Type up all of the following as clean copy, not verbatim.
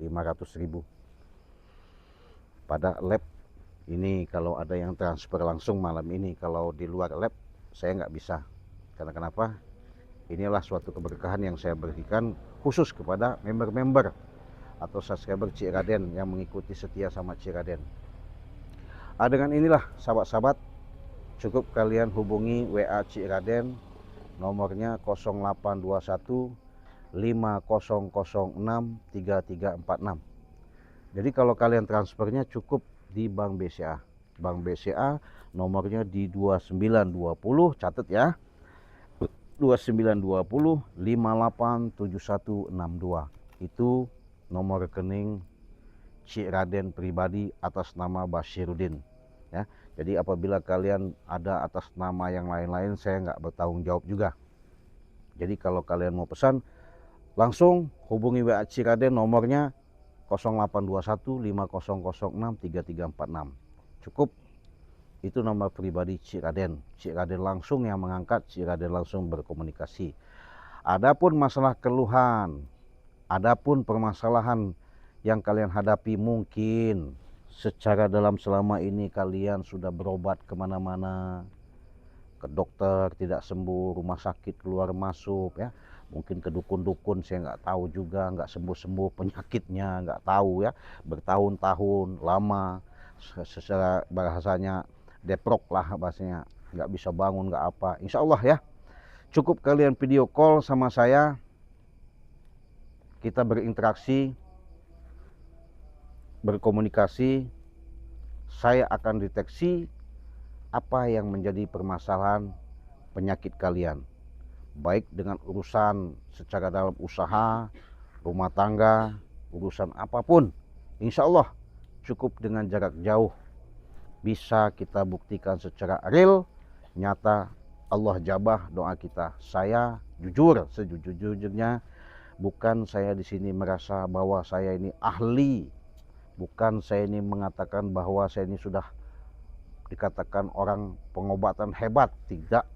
500.000. Pada lab ini kalau ada yang transfer langsung malam ini, kalau di luar lab saya nggak bisa. Karena kenapa? Inilah suatu keberkahan yang saya berikan khusus kepada member-member atau subscriber Cik Raden yang mengikuti setia sama Cik Raden. Dengan inilah sahabat-sahabat, cukup kalian hubungi WA Cik Raden, nomornya 0821 5006 3346. Jadi kalau kalian transfernya cukup di Bank BCA. Bank BCA nomornya di 2920, catat ya. 2920 587162. Itu nomor rekening Cik Raden pribadi atas nama Basyiruddin ya. Jadi apabila kalian ada atas nama yang lain-lain, saya nggak bertanggung jawab juga. Jadi kalau kalian mau pesan, langsung hubungi WA Cik Raden, nomornya 0821 5006 3346. Cukup, itu nomor pribadi Cik Raden. Cik Raden langsung yang mengangkat, Cik Raden langsung berkomunikasi. Adapun masalah keluhan, adapun permasalahan yang kalian hadapi, mungkin secara selama ini kalian sudah berobat kemana-mana, ke dokter tidak sembuh, rumah sakit keluar masuk ya, mungkin ke dukun-dukun, saya nggak tahu juga, nggak sembuh-sembuh penyakitnya, nggak tahu ya, bertahun-tahun lama, secara bahasanya deprok lah bahasanya, nggak bisa bangun, nggak apa. Insya Allah ya, cukup kalian video call sama saya, kita berinteraksi, berkomunikasi, saya akan deteksi apa yang menjadi permasalahan penyakit kalian, baik dengan urusan secara dalam usaha, rumah tangga, urusan apapun. Insya Allah cukup dengan jarak jauh bisa kita buktikan secara real, nyata. Allah jabah doa kita. Saya jujur, sejujur-jujurnya, bukan saya di sini merasa bahwa saya ini ahli, bukan saya ini mengatakan bahwa saya ini sudah dikatakan orang pengobatan hebat, tidak.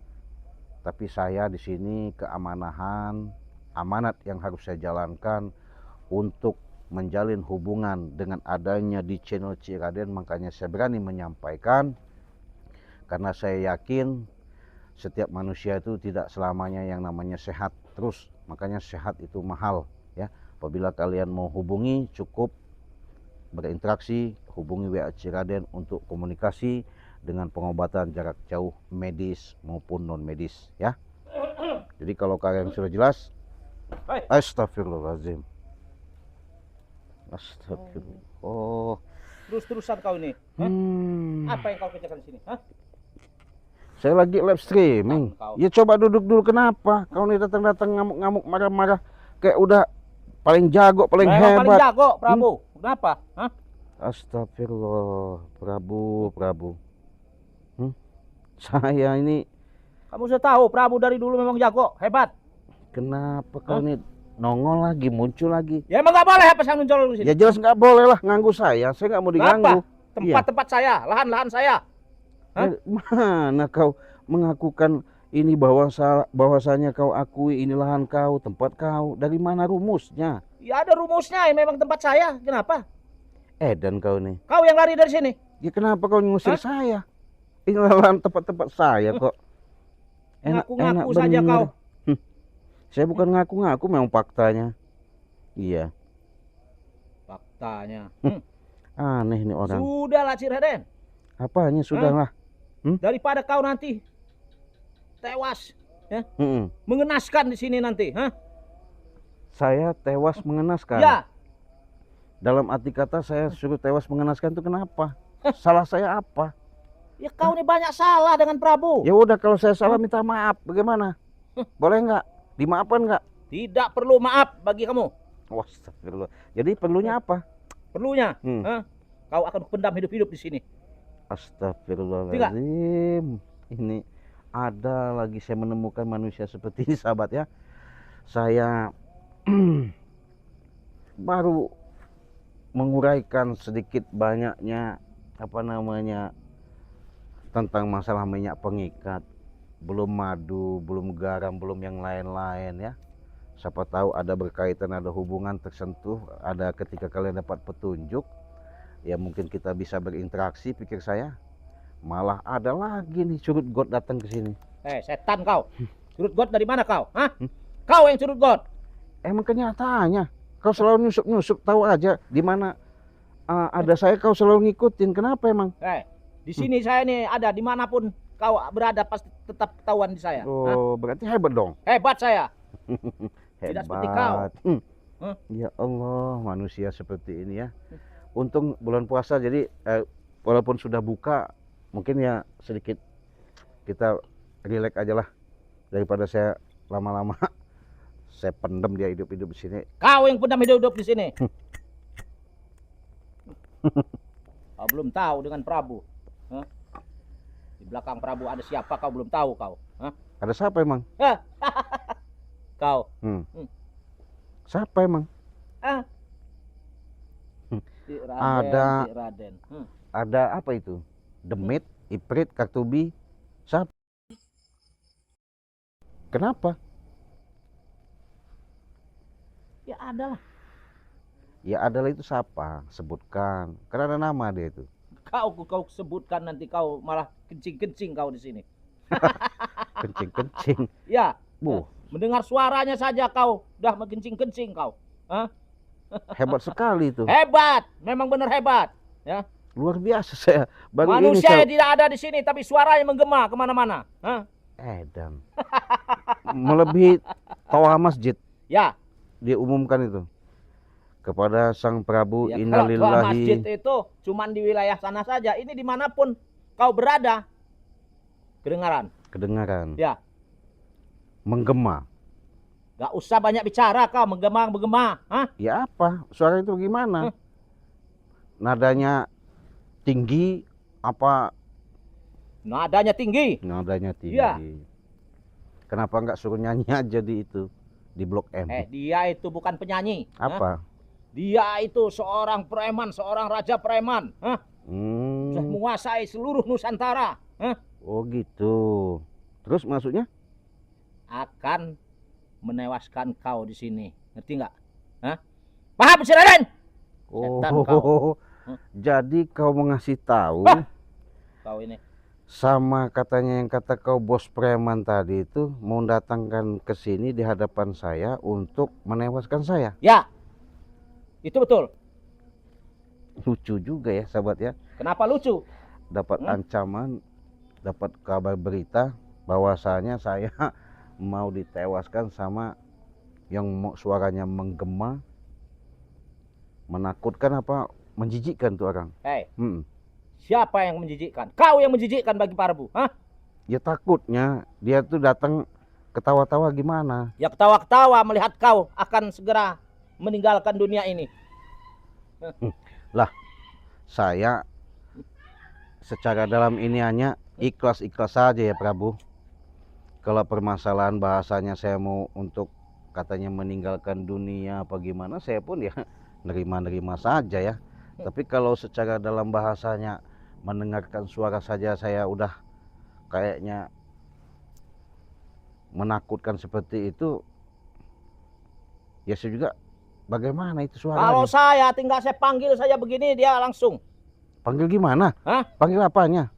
Tapi saya di sini keamanahan, amanat yang harus saya jalankan untuk menjalin hubungan dengan adanya di channel Cik Raden. Makanya saya berani menyampaikan, karena saya yakin setiap manusia itu tidak selamanya yang namanya sehat terus. Makanya sehat itu mahal ya. Apabila kalian mau hubungi, cukup berinteraksi, hubungi WA Cik Raden untuk komunikasi dengan pengobatan jarak jauh, medis maupun non medis ya. Jadi kalau kalian sudah jelas, astagfirullahaladzim, astagfirullah. Oh, Terus-terusan kau ini. Apa yang kau kerjakan di sini? saya lagi live streaming. Ya coba duduk dulu, kenapa kau ini datang-datang ngamuk-ngamuk, marah-marah, kayak udah paling jago, paling hebat. Paling jago, Prabu. Kenapa? Astagfirullah, Prabu. Saya ini, Kamu sudah tahu Prabu dari dulu memang jago, hebat. kenapa kau ini nongol lagi, muncul lagi? Ya emang nggak boleh apa yang muncul di sini. Ya jelas nggak boleh lah ganggu saya nggak mau diganggu. Tempat-tempat saya, lahan-lahan saya. Mana kau mengakukan ini, bahwasanya kau akui ini lahan kau, tempat kau? Dari mana rumusnya? Ya ada rumusnya, ya memang tempat saya. Kenapa? Dan kau nih. Kau yang lari dari sini. Ya kenapa kau ngusir saya? Ini lahan tempat-tempat saya kok. Ngaku-ngaku saja kau. Saya bukan ngaku-ngaku, memang faktanya. Iya. Faktanya. Aneh nih orang. Sudahlah Cik Raden. Apanya sudahlah? Daripada kau nanti tewas, ya, mengenaskan di sini nanti. Saya tewas mengenaskan? Ya. Dalam arti kata saya suruh tewas mengenaskan itu kenapa? Salah saya apa? Ya kau ini banyak salah dengan Prabu. Ya udah, kalau saya salah minta maaf, bagaimana? Boleh nggak? Dimaafkan nggak? Tidak perlu maaf bagi kamu. Astagfirullah. Jadi perlunya apa? Perlunya, kau akan pendam hidup-hidup di sini. Astagfirullahaladzim. Ini ada lagi saya menemukan manusia seperti ini, sahabat ya. Saya baru menguraikan sedikit banyaknya tentang masalah minyak pengikat. Belum madu, belum garam, belum yang lain-lain ya. Siapa tahu ada berkaitan, ada hubungan tersentuh, ada ketika kalian dapat petunjuk, ya mungkin kita bisa berinteraksi, pikir saya. Malah ada lagi nih surut God datang ke sini. Setan kau. Surut God dari mana kau? Hah? Kau yang surut God. Emang kenyataannya, kau selalu nyusup-nyusup, tahu aja di mana ada saya, kau selalu ngikutin. Kenapa emang? Di sini saya nih ada, dimanapun kau berada pasti tetap ketahuan di saya. Oh, berarti hebat dong. Hebat saya. Hebat. Tidak seperti kau. Ya Allah, manusia seperti ini ya. Untung bulan puasa, jadi walaupun sudah buka, mungkin ya sedikit kita relax aja lah, daripada saya lama-lama saya pendem dia hidup-hidup di sini. Kau yang pendam hidup di sini. Kau belum tahu dengan Prabu. Di belakang Prabu ada siapa kau belum tahu kau. Ada siapa emang? Kau. Siapa emang? Si Raden, Ada. si Raden. Ada apa itu? Demit, Iprit, Kartubi. Siapa? Kenapa? Ya ada lah. Ya adalah itu siapa? Sebutkan. Karena ada nama dia itu. Kau sebutkan, nanti kau malah kencing-kencing kau di sini. Kencing-kencing. Ya. Bu, Mendengar suaranya saja kau udah mengencing-kencing kau. hebat sekali itu. Hebat, memang benar hebat. Ya. Luar biasa saya. Baru Manusia ini yang tidak ada di sini, tapi suaranya menggema kemana-mana. Edan. Melebihi toa masjid. Ya. Dia umumkan itu. Kepada Sang Prabu, Ya, kalau masjid innalillahi. itu cuman di wilayah sana saja. Ini dimanapun kau berada, Kedengaran. Ya. Menggema. Gak usah banyak bicara kau, menggema. Ya apa? Suara itu gimana? Nadanya tinggi apa? Nadanya tinggi. Nadanya tinggi. Ya. Kenapa nggak suruh nyanyi aja di itu, di Blok M? Dia itu bukan penyanyi. Apa? Dia itu seorang preman, seorang raja preman. Sudah menguasai seluruh Nusantara. Oh gitu. Terus maksudnya? Akan menewaskan kau di sini. Ngerti nggak? Paham si Raden? Setan kau. Jadi kau mengasih tahu Kau ini. sama katanya yang kata kau bos preman tadi itu mau datangkan ke sini di hadapan saya untuk menewaskan saya. Ya. Itu betul. Lucu juga ya sahabat ya. Kenapa lucu? Dapat ancaman, dapat kabar berita bahwasanya saya mau ditewaskan sama yang suaranya menggema, menakutkan apa menjijikkan tuh orang. Siapa yang menjijikkan? Kau yang menjijikkan bagi Prabu. Ya takutnya dia tuh datang ketawa-tawa gimana? Ya ketawa-ketawa melihat kau akan segera meninggalkan dunia ini. Lah, saya secara dalam ini hanya ikhlas-ikhlas saja ya Prabu. Kalau permasalahan bahasanya saya mau untuk katanya meninggalkan dunia apa gimana, saya pun ya nerima-nerima saja ya. Tapi kalau secara dalam bahasanya mendengarkan suara saja saya udah kayaknya menakutkan seperti itu, ya saya juga bagaimana itu suaranya? Kalau saya tinggal saya panggil saja begini, dia langsung. Panggil gimana? Panggil apanya?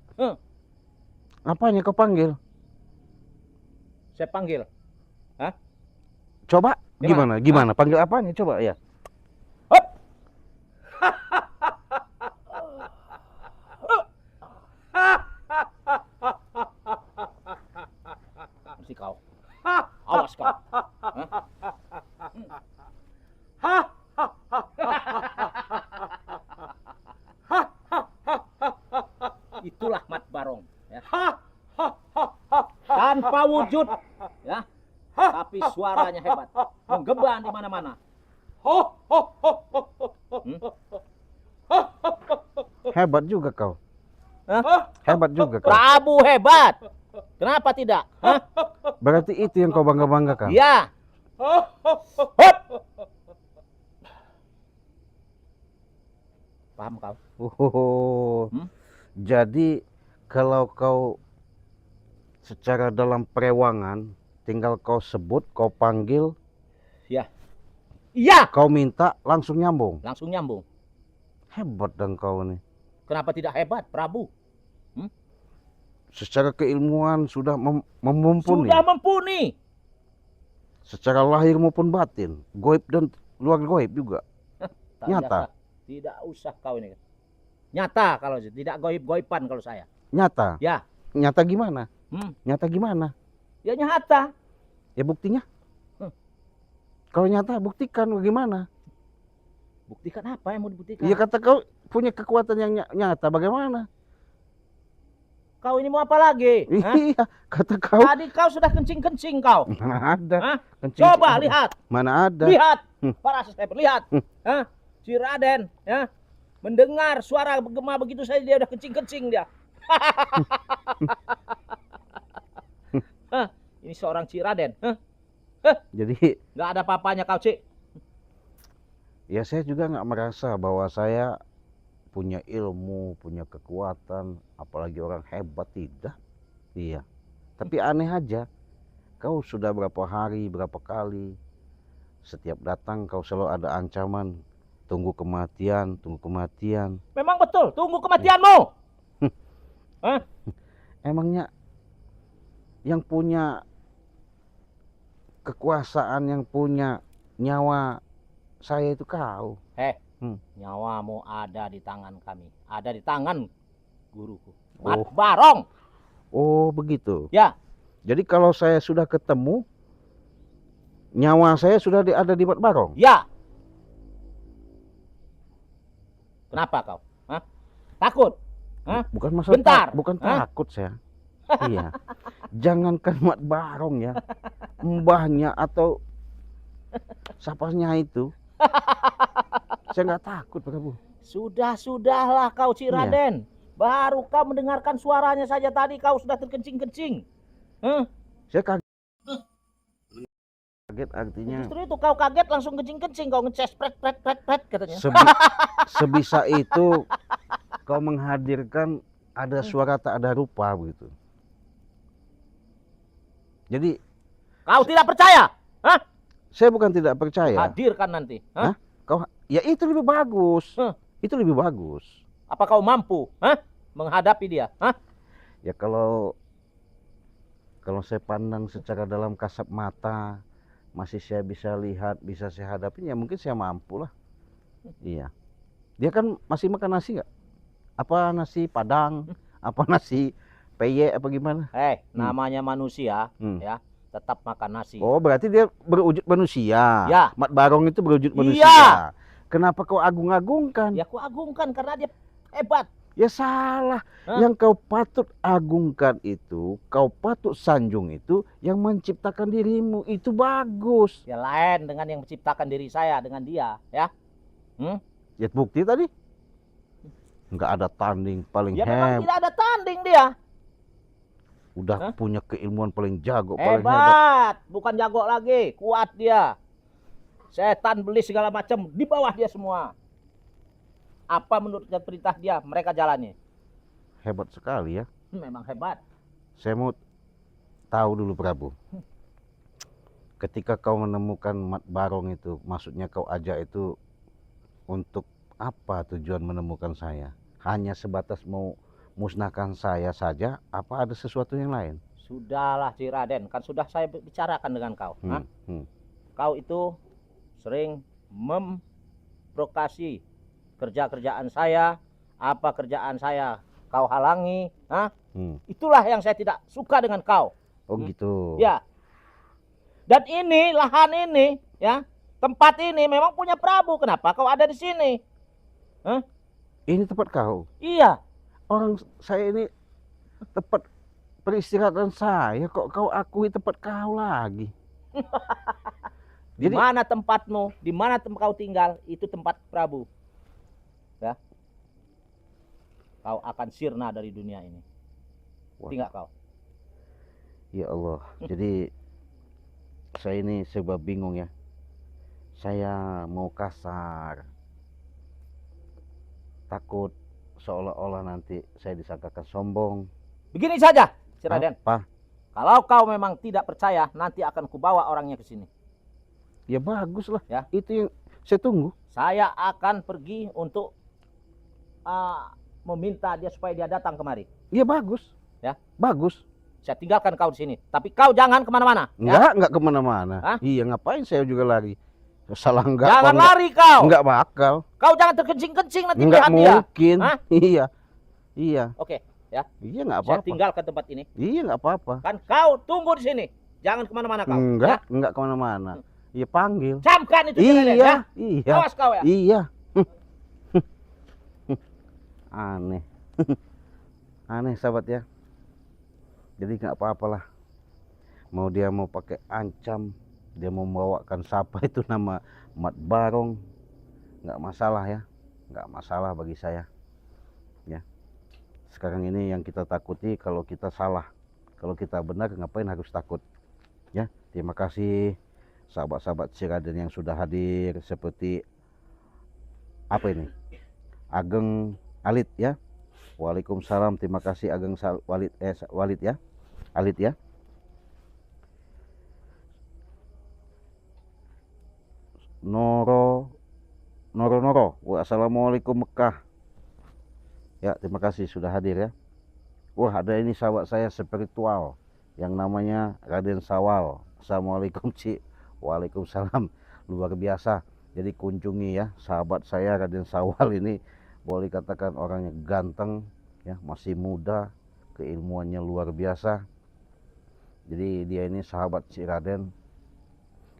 Apanya kau panggil? Saya panggil. Coba gimana? Panggil apanya coba ya? Hop. Mesti kau. Awas kau. Itulah Mat Barong, ya. Tanpa wujud, ya. Tapi suaranya hebat, menggema di mana-mana. Hebat juga kau. Hebat juga kau. Prabu hebat. Kenapa tidak? Berarti itu yang kau bangga-banggakan? Ya. Hop. Paham kau? Jadi kalau kau secara dalam perewangan tinggal kau sebut, kau panggil, Ya. Iya. Kau minta langsung nyambung. Langsung nyambung. Hebat dong kau nih. Kenapa tidak hebat, Prabu? Secara keilmuan sudah mumpuni. Sudah mumpuni. Secara lahir maupun batin. Goib dan luar goib juga. Tak Nyata. biasa. Tidak usah kau ini. Nyata kalau tidak goib-goiban kalau saya. Nyata. Ya. Nyata gimana? Nyata gimana? Ya nyata. Ya buktinya. Kalau nyata buktikan bagaimana? Buktikan apa yang mau dibuktikan? Iya kata kau punya kekuatan yang nyata bagaimana? Kau ini mau apa lagi? Iya kata kau. Tadi kau sudah kencing-kencing kau. Mana ada. Kencing. Coba lihat. Mana ada. Lihat. Para sniper lihat. Si Raden ya mendengar suara bergema begitu saja dia udah kencing-kencing dia. Ini seorang si Raden. Jadi nggak ada apa-apanya kau, Cik. Ya saya juga nggak merasa bahwa saya punya ilmu, punya kekuatan, apalagi orang hebat, tidak. Iya. Tapi aneh aja, kau sudah berapa hari, berapa kali, setiap datang kau selalu ada ancaman, tunggu kematian, tunggu kematian. Memang betul, tunggu kematianmu. Emangnya yang punya kekuasaan, yang punya nyawa saya itu kau. Nyawamu ada di tangan kami, ada di tangan guruku, Mat Barong. Oh begitu. Ya. Jadi kalau saya sudah ketemu, nyawa saya sudah ada di Mat Barong. Ya. Kenapa kau? Takut? Bukan masalah Bentar. Bukan takut saya. Iya. Jangankan Mat Barong ya, mbahnya atau sapasnya itu. Saya nggak takut, Prabu. Sudahlah kau, Cik Raden. Baru kau mendengarkan suaranya saja tadi kau sudah terkencing-kencing. Saya kaget. Kaget artinya. Justru itu kau kaget langsung kencing-kencing, kau ngeces pret katanya. Sebisa itu kau menghadirkan ada suara tak ada rupa begitu. Jadi kau tidak percaya? Saya bukan tidak percaya. Hadirkan nanti. Ya itu lebih bagus. Itu lebih bagus. Apa kau mampu menghadapi dia? Ya kalau saya pandang secara dalam kasat mata, masih saya bisa lihat, bisa saya hadapin, ya mungkin saya mampu lah. Iya. Dia kan masih makan nasi nggak? Apa nasi Padang? Apa nasi peye? Apa gimana? Namanya manusia, ya tetap makan nasi. Oh berarti dia berwujud manusia. Ya. Mat Barong itu berwujud manusia. Iya. Kenapa kau agung-agungkan? Ya aku agungkan karena dia hebat. Ya salah. Yang kau patut agungkan itu, kau patut sanjung itu yang menciptakan dirimu. Itu bagus. Ya lain dengan yang menciptakan diri saya dengan dia, ya. Ya bukti tadi. Enggak ada tanding paling Ya memang hebat. tidak ada tanding dia. Udah punya keilmuan paling jago, paling hebat. Hebat, bukan jago lagi, kuat dia. Setan beli segala macam di bawah dia semua. Apa menurut perintah dia mereka jalani. Hebat sekali ya. Memang hebat. Saya mau tahu dulu Prabu. Ketika kau menemukan Mat Barong itu, maksudnya kau ajak itu untuk apa tujuan menemukan saya? Hanya sebatas mau musnahkan saya saja, apa ada sesuatu yang lain? Sudahlah Cik Raden, kan sudah saya bicarakan dengan kau. Kau itu sering memprovokasi kerjaan saya, apa kerjaan saya kau halangi, itulah yang saya tidak suka dengan kau. Oh gitu. Ya. Dan ini lahan ini, ya, tempat ini memang punya Prabu. Kenapa kau ada di sini? Ini tempat kau. Iya. Orang saya ini tempat peristirahatan saya, kok kau akui tempat kau lagi? Di mana tempatmu, di mana kau tinggal, itu tempat Prabu. Ya. Kau akan sirna dari dunia ini. Tinggal kau. Ya Allah. Jadi saya ini serba bingung ya. Saya mau kasar. Takut seolah-olah nanti saya disangkakan sombong. Begini saja, Raden. Apa? Kalau kau memang tidak percaya, nanti akan kubawa orangnya ke sini. Ya bagus lah. Ya. Itu yang saya tunggu. Saya akan pergi untuk meminta dia supaya dia datang kemari. Iya bagus. Ya. Bagus. Saya tinggalkan kau di sini. Tapi kau jangan kemana-mana. Enggak kemana-mana. Hah? Iya, ngapain saya juga lari? Salah enggak? Jangan lari kau. Enggak bakal. Kau jangan terkencing-kencing nanti Enggak lihat dia. mungkin. Hah? Iya. Iya. Oke, ya. Iya enggak Saya apa-apa. tinggalkan tempat ini. Iya enggak apa-apa. Kan kau tunggu di sini. Jangan kemana-mana kau. Enggak kemana-mana. Iya panggil. Camkan itu Ciraden, ya. Iya. Awas kau ya. Iya. Aneh. Aneh sahabat ya. Jadi nggak apa-apalah. Mau dia mau pakai ancam, dia mau membawakan siapa itu nama Mat Barong, nggak masalah ya, nggak masalah bagi saya. Ya. Sekarang ini yang kita takuti kalau kita salah, kalau kita benar ngapain harus takut? Ya. Terima kasih sahabat-sahabat Ciraden yang sudah hadir, seperti apa ini? Ageng Alit ya. Waalaikumsalam, terima kasih Ageng Walid ya. Alit ya. Noro. Wassalamualaikum Mekah. Ya, terima kasih sudah hadir ya. Wah, ada ini sahabat saya spiritual yang namanya Raden Sawal. Assalamualaikum Ci. Waalaikumsalam. Luar biasa. Jadi kunjungi ya sahabat saya Raden Sawal ini. Boleh katakan orangnya ganteng ya, masih muda, keilmuannya luar biasa. Jadi dia ini sahabat Ciraden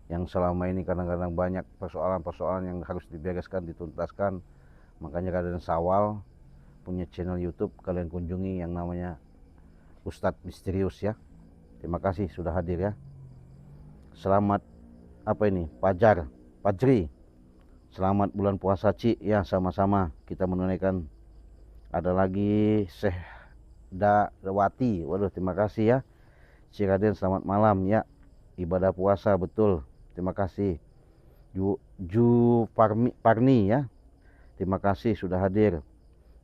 yang selama ini kadang-kadang banyak persoalan-persoalan yang harus dibereskan, dituntaskan. Makanya Raden Sawal punya channel YouTube, kalian kunjungi yang namanya Ustadz Misterius ya. Terima kasih sudah hadir ya. Selamat apa ini? Fajri. Selamat bulan puasa Ci ya, sama-sama kita menunaikan. Ada lagi Syekh Dawati. Waduh, terima kasih ya. Ciraden selamat malam ya. Ibadah puasa betul. Terima kasih. Parni ya. Terima kasih sudah hadir.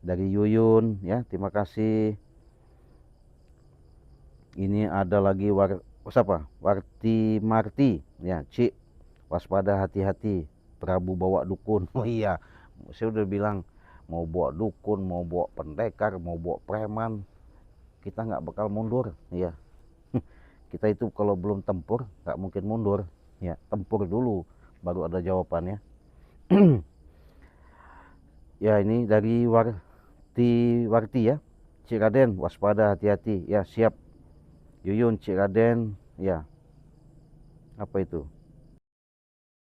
Dari Yuyun ya, terima kasih. Ini ada lagi Warti Marti ya, Ci. Waspada, hati-hati. Prabu bawa dukun. Oh iya, saya udah bilang mau bawa dukun, mau bawa pendekar, mau bawa preman, kita nggak bakal mundur ya. Kita itu kalau belum tempur nggak mungkin mundur ya. Tempur dulu baru ada jawabannya. Ya, ini dari Warti ya. Ciraden waspada, hati-hati ya. Siap. Yuyun Ciraden ya. Apa itu?